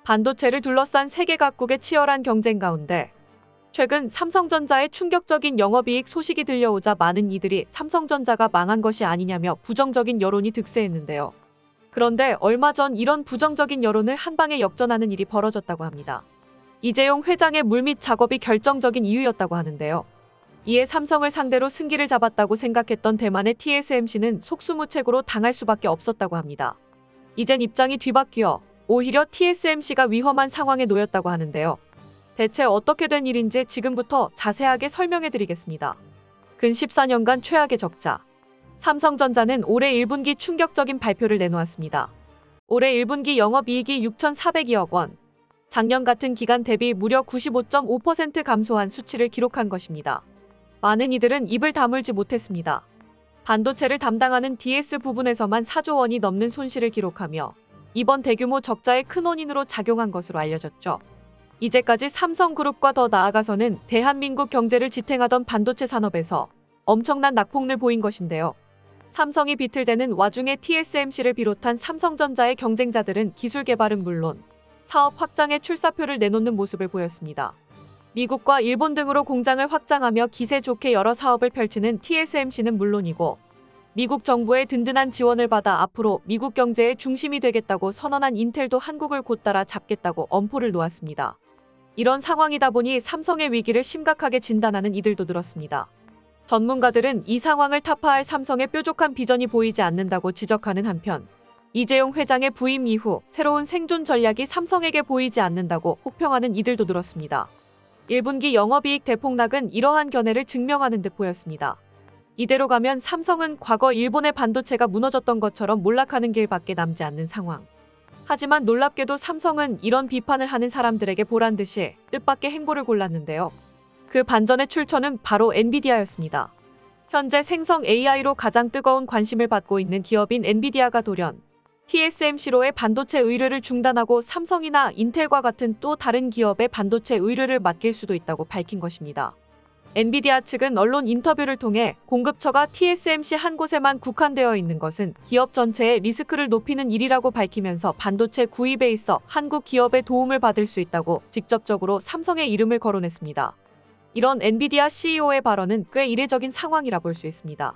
반도체를 둘러싼 세계 각국의 치열한 경쟁 가운데 최근 삼성전자의 충격적인 영업이익 소식이 들려오자 많은 이들이 삼성전자가 망한 것이 아니냐며 부정적인 여론이 득세했는데요. 그런데 얼마 전 이런 부정적인 여론을 한방에 역전하는 일이 벌어졌다고 합니다. 이재용 회장의 물밑 작업이 결정적인 이유였다고 하는데요. 이에 삼성을 상대로 승기를 잡았다고 생각했던 대만의 TSMC는 속수무책으로 당할 수밖에 없었다고 합니다. 이젠 입장이 뒤바뀌어 오히려 TSMC가 위험한 상황에 놓였다고 하는데요. 대체 어떻게 된 일인지 지금부터 자세하게 설명해드리겠습니다. 근 14년간 최악의 적자. 삼성전자는 올해 1분기 충격적인 발표를 내놓았습니다. 올해 1분기 영업이익이 6,400억 원. 작년 같은 기간 대비 무려 95.5% 감소한 수치를 기록한 것입니다. 많은 이들은 입을 다물지 못했습니다. 반도체를 담당하는 DS 부분에서만 4조 원이 넘는 손실을 기록하며 이번 대규모 적자의 큰 원인으로 작용한 것으로 알려졌죠. 이제까지 삼성그룹과 더 나아가서는 대한민국 경제를 지탱하던 반도체 산업에서 엄청난 낙폭을 보인 것인데요. 삼성이 비틀대는 와중에 TSMC를 비롯한 삼성전자의 경쟁자들은 기술 개발은 물론 사업 확장에 출사표를 내놓는 모습을 보였습니다. 미국과 일본 등으로 공장을 확장하며 기세 좋게 여러 사업을 펼치는 TSMC는 물론이고 미국 정부의 든든한 지원을 받아 앞으로 미국 경제의 중심이 되겠다고 선언한 인텔도 한국을 곧 따라 잡겠다고 엄포를 놓았습니다. 이런 상황이다 보니 삼성의 위기를 심각하게 진단하는 이들도 늘었습니다. 전문가들은 이 상황을 타파할 삼성의 뾰족한 비전이 보이지 않는다고 지적하는 한편 이재용 회장의 부임 이후 새로운 생존 전략이 삼성에게 보이지 않는다고 혹평하는 이들도 늘었습니다. 1분기 영업이익 대폭락은 이러한 견해를 증명하는 듯 보였습니다. 이대로 가면 삼성은 과거 일본의 반도체가 무너졌던 것처럼 몰락하는 길밖에 남지 않는 상황. 하지만 놀랍게도 삼성은 이런 비판을 하는 사람들에게 보란듯이 뜻밖의 행보를 골랐는데요. 그 반전의 출처는 바로 엔비디아였습니다. 현재 생성 AI로 가장 뜨거운 관심을 받고 있는 기업인 엔비디아가 돌연 TSMC로의 반도체 의뢰를 중단하고 삼성이나 인텔과 같은 또 다른 기업의 반도체 의뢰를 맡길 수도 있다고 밝힌 것입니다. 엔비디아 측은 언론 인터뷰를 통해 공급처가 TSMC 한 곳에만 국한되어 있는 것은 기업 전체의 리스크를 높이는 일이라고 밝히면서 반도체 구입에 있어 한국 기업의 도움을 받을 수 있다고 직접적으로 삼성의 이름을 거론했습니다. 이런 엔비디아 CEO의 발언은 꽤 이례적인 상황이라 볼 수 있습니다.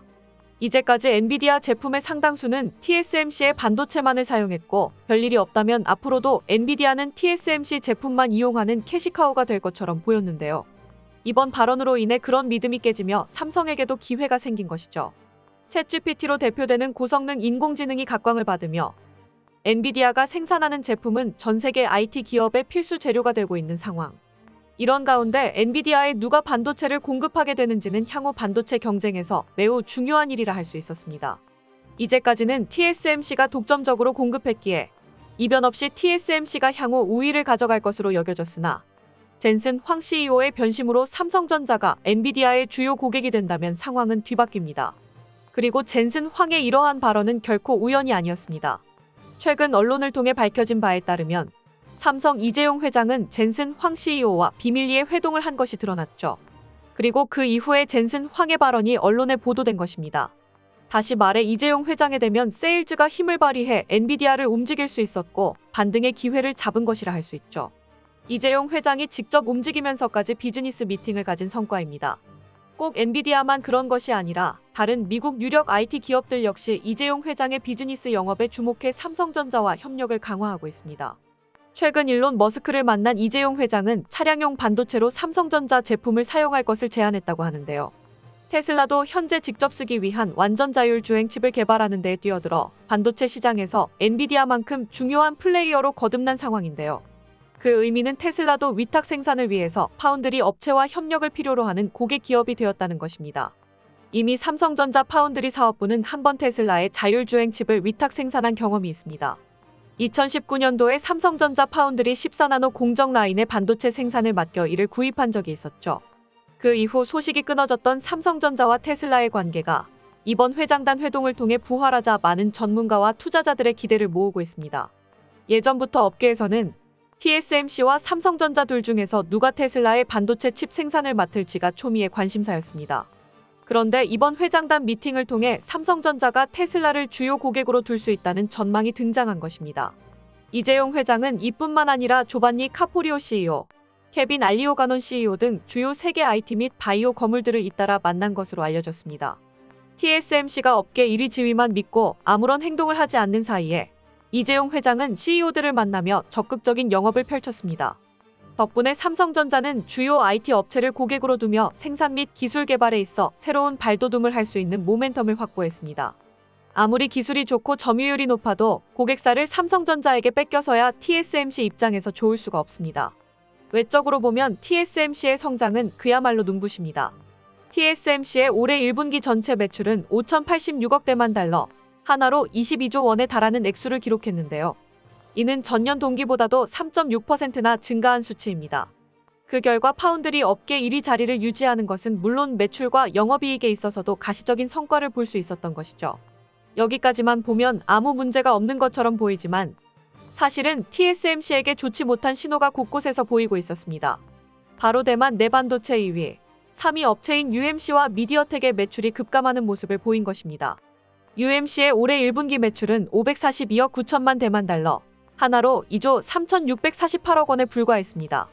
이제까지 엔비디아 제품의 상당수는 TSMC의 반도체만을 사용했고 별일이 없다면 앞으로도 엔비디아는 TSMC 제품만 이용하는 캐시카우가 될 것처럼 보였는데요. 이번 발언으로 인해 그런 믿음이 깨지며 삼성에게도 기회가 생긴 것이죠. 챗GPT로 대표되는 고성능 인공지능이 각광을 받으며 엔비디아가 생산하는 제품은 전 세계 IT 기업의 필수 재료가 되고 있는 상황. 이런 가운데 엔비디아에 누가 반도체를 공급하게 되는지는 향후 반도체 경쟁에서 매우 중요한 일이라 할 수 있었습니다. 이제까지는 TSMC가 독점적으로 공급했기에 이변 없이 TSMC가 향후 우위를 가져갈 것으로 여겨졌으나 젠슨 황 CEO의 변심으로 삼성전자가 엔비디아의 주요 고객이 된다면 상황은 뒤바뀝니다. 그리고 젠슨 황의 이러한 발언은 결코 우연이 아니었습니다. 최근 언론을 통해 밝혀진 바에 따르면 삼성 이재용 회장은 젠슨 황 CEO와 비밀리에 회동을 한 것이 드러났죠. 그리고 그 이후에 젠슨 황의 발언이 언론에 보도된 것입니다. 다시 말해 이재용 회장에 대면 세일즈가 힘을 발휘해 엔비디아를 움직일 수 있었고 반등의 기회를 잡은 것이라 할 수 있죠. 이재용 회장이 직접 움직이면서까지 비즈니스 미팅을 가진 성과입니다. 꼭 엔비디아만 그런 것이 아니라 다른 미국 유력 IT 기업들 역시 이재용 회장의 비즈니스 영업에 주목해 삼성전자와 협력을 강화하고 있습니다. 최근 일론 머스크를 만난 이재용 회장은 차량용 반도체로 삼성전자 제품을 사용할 것을 제안했다고 하는데요. 테슬라도 현재 직접 쓰기 위한 완전 자율 주행 칩을 개발하는 데 뛰어들어 반도체 시장에서 엔비디아만큼 중요한 플레이어로 거듭난 상황인데요. 그 의미는 테슬라도 위탁 생산을 위해서 파운드리 업체와 협력을 필요로 하는 고객 기업이 되었다는 것입니다. 이미 삼성전자 파운드리 사업부는 한 번 테슬라의 자율주행 칩을 위탁 생산한 경험이 있습니다. 2019년도에 삼성전자 파운드리 14나노 공정 라인의 반도체 생산을 맡겨 이를 구입한 적이 있었죠. 그 이후 소식이 끊어졌던 삼성전자와 테슬라의 관계가 이번 회장단 회동을 통해 부활하자 많은 전문가와 투자자들의 기대를 모으고 있습니다. 예전부터 업계에서는 TSMC와 삼성전자 둘 중에서 누가 테슬라의 반도체 칩 생산을 맡을지가 초미의 관심사였습니다. 그런데 이번 회장단 미팅을 통해 삼성전자가 테슬라를 주요 고객으로 둘 수 있다는 전망이 등장한 것입니다. 이재용 회장은 이뿐만 아니라 조반니 카포리오 CEO, 케빈 알리오가논 CEO 등 주요 세계 IT 및 바이오 거물들을 잇따라 만난 것으로 알려졌습니다. TSMC가 업계 1위 지위만 믿고 아무런 행동을 하지 않는 사이에 이재용 회장은 CEO들을 만나며 적극적인 영업을 펼쳤습니다. 덕분에 삼성전자는 주요 IT 업체를 고객으로 두며 생산 및 기술 개발에 있어 새로운 발돋움을 할 수 있는 모멘텀을 확보했습니다. 아무리 기술이 좋고 점유율이 높아도 고객사를 삼성전자에게 뺏겨서야 TSMC 입장에서 좋을 수가 없습니다. 외적으로 보면 TSMC의 성장은 그야말로 눈부십니다. TSMC의 올해 1분기 전체 매출은 5,086억 대만 달러, 하나로 22조 원에 달하는 액수를 기록했는데요. 이는 전년 동기보다도 3.6%나 증가한 수치입니다. 그 결과 파운드리 업계 1위 자리를 유지하는 것은 물론 매출과 영업이익에 있어서도 가시적인 성과를 볼 수 있었던 것이죠. 여기까지만 보면 아무 문제가 없는 것처럼 보이지만 사실은 TSMC에게 좋지 못한 신호가 곳곳에서 보이고 있었습니다. 바로 대만 내반도체 2위, 3위 업체인 UMC와 미디어텍의 매출이 급감하는 모습을 보인 것입니다. UMC의 올해 1분기 매출은 542억 9천만 대만 달러, 하나로 2조 3,648억 원에 불과했습니다.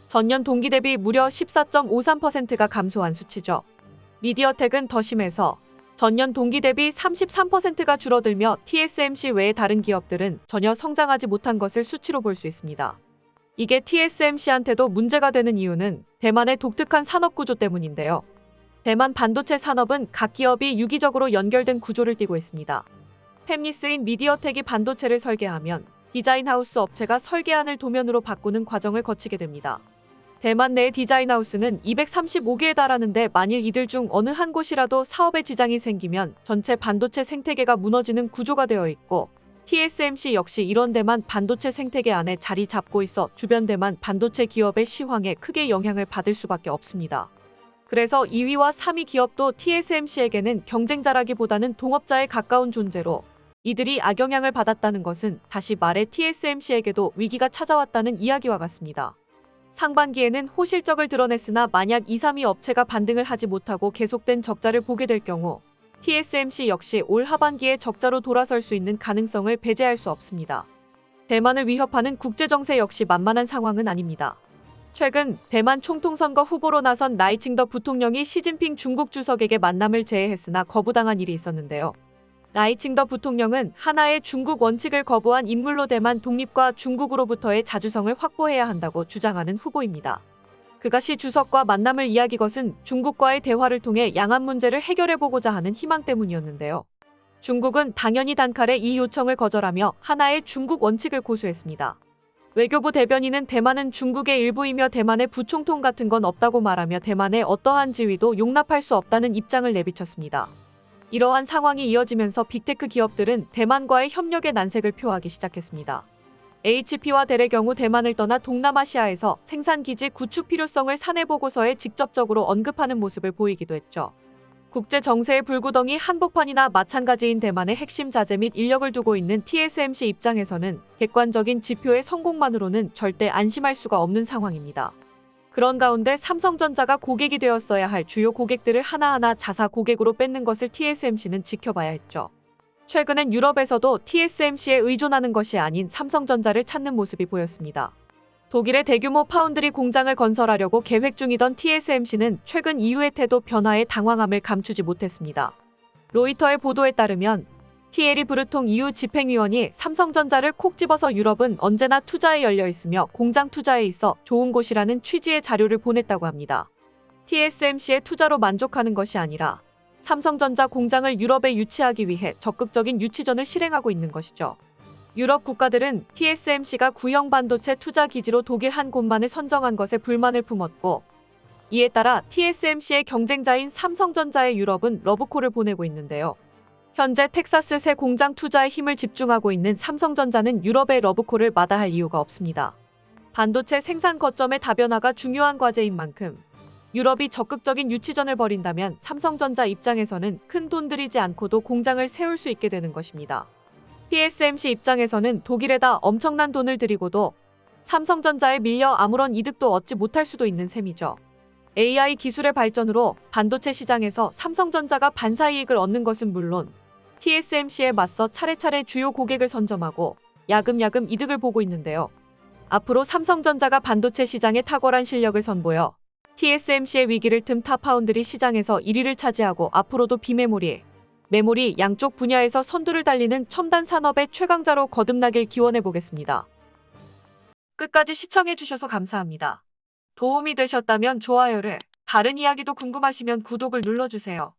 전년 동기 대비 무려 14.53%가 감소한 수치죠. 미디어텍은 더 심해서 전년 동기 대비 33%가 줄어들며 TSMC 외의 다른 기업들은 전혀 성장하지 못한 것을 수치로 볼 수 있습니다. 이게 TSMC한테도 문제가 되는 이유는 대만의 독특한 산업 구조 때문인데요. 대만 반도체 산업은 각 기업이 유기적으로 연결된 구조를 띠고 있습니다. 팹리스인 미디어텍이 반도체를 설계하면 디자인하우스 업체가 설계안을 도면으로 바꾸는 과정을 거치게 됩니다. 대만 내 디자인하우스는 235개에 달하는데 만일 이들 중 어느 한 곳이라도 사업에 지장이 생기면 전체 반도체 생태계가 무너지는 구조가 되어 있고 TSMC 역시 이런 대만 반도체 생태계 안에 자리 잡고 있어 주변 대만 반도체 기업의 시황에 크게 영향을 받을 수밖에 없습니다. 그래서 2위와 3위 기업도 TSMC에게는 경쟁자라기보다는 동업자에 가까운 존재로 이들이 악영향을 받았다는 것은 다시 말해 TSMC에게도 위기가 찾아왔다는 이야기와 같습니다. 상반기에는 호실적을 드러냈으나 만약 2, 3위 업체가 반등을 하지 못하고 계속된 적자를 보게 될 경우 TSMC 역시 올 하반기에 적자로 돌아설 수 있는 가능성을 배제할 수 없습니다. 대만을 위협하는 국제정세 역시 만만한 상황은 아닙니다. 최근 대만 총통선거 후보로 나선 라이칭더 부통령이 시진핑 중국 주석에게 만남을 제의했으나 거부당한 일이 있었는데요. 라이칭더 부통령은 하나의 중국 원칙을 거부한 인물로 대만 독립과 중국으로부터의 자주성을 확보해야 한다고 주장하는 후보입니다. 그가 시 주석과 만남을 이야기 것은 중국과의 대화를 통해 양안 문제를 해결해보고자 하는 희망 때문이었는데요. 중국은 당연히 단칼에 이 요청을 거절하며 하나의 중국 원칙을 고수했습니다. 외교부 대변인은 대만은 중국의 일부이며 대만의 부총통 같은 건 없다고 말하며 대만의 어떠한 지위도 용납할 수 없다는 입장을 내비쳤습니다. 이러한 상황이 이어지면서 빅테크 기업들은 대만과의 협력의 난색을 표하기 시작했습니다. HP와 델의 경우 대만을 떠나 동남아시아에서 생산기지 구축 필요성을 사내보고서에 직접적으로 언급하는 모습을 보이기도 했죠. 국제 정세의 불구덩이 한복판이나 마찬가지인 대만의 핵심 자재 및 인력을 두고 있는 TSMC 입장에서는 객관적인 지표의 성공만으로는 절대 안심할 수가 없는 상황입니다. 그런 가운데 삼성전자가 고객이 되었어야 할 주요 고객들을 하나하나 자사 고객으로 뺏는 것을 TSMC는 지켜봐야 했죠. 최근엔 유럽에서도 TSMC에 의존하는 것이 아닌 삼성전자를 찾는 모습이 보였습니다. 독일의 대규모 파운드리 공장을 건설하려고 계획 중이던 TSMC는 최근 이후의 태도 변화에 당황함을 감추지 못했습니다. 로이터의 보도에 따르면 티에리 브루통 EU 집행위원이 삼성전자를 콕 집어서 유럽은 언제나 투자에 열려 있으며 공장 투자에 있어 좋은 곳이라는 취지의 자료를 보냈다고 합니다. TSMC의 투자로 만족하는 것이 아니라 삼성전자 공장을 유럽에 유치하기 위해 적극적인 유치전을 실행하고 있는 것이죠. 유럽 국가들은 TSMC가 구형 반도체 투자 기지로 독일 한 곳만을 선정한 것에 불만을 품었고 이에 따라 TSMC의 경쟁자인 삼성전자의 유럽은 러브콜을 보내고 있는데요. 현재 텍사스 새 공장 투자에 힘을 집중하고 있는 삼성전자는 유럽의 러브콜을 마다할 이유가 없습니다. 반도체 생산 거점의 다변화가 중요한 과제인 만큼 유럽이 적극적인 유치전을 벌인다면 삼성전자 입장에서는 큰 돈 들이지 않고도 공장을 세울 수 있게 되는 것입니다. TSMC 입장에서는 독일에다 엄청난 돈을 들이고도 삼성전자에 밀려 아무런 이득도 얻지 못할 수도 있는 셈이죠. AI 기술의 발전으로 반도체 시장에서 삼성전자가 반사이익을 얻는 것은 물론 TSMC에 맞서 차례차례 주요 고객을 선점하고 야금야금 이득을 보고 있는데요. 앞으로 삼성전자가 반도체 시장에 탁월한 실력을 선보여 TSMC의 위기를 틈 타 파운드리 시장에서 1위를 차지하고 앞으로도 비메모리, 메모리 양쪽 분야에서 선두를 달리는 첨단 산업의 최강자로 거듭나길 기원해 보겠습니다. 끝까지 시청해주셔서 감사합니다. 도움이 되셨다면 좋아요를, 다른 이야기도 궁금하시면 구독을 눌러주세요.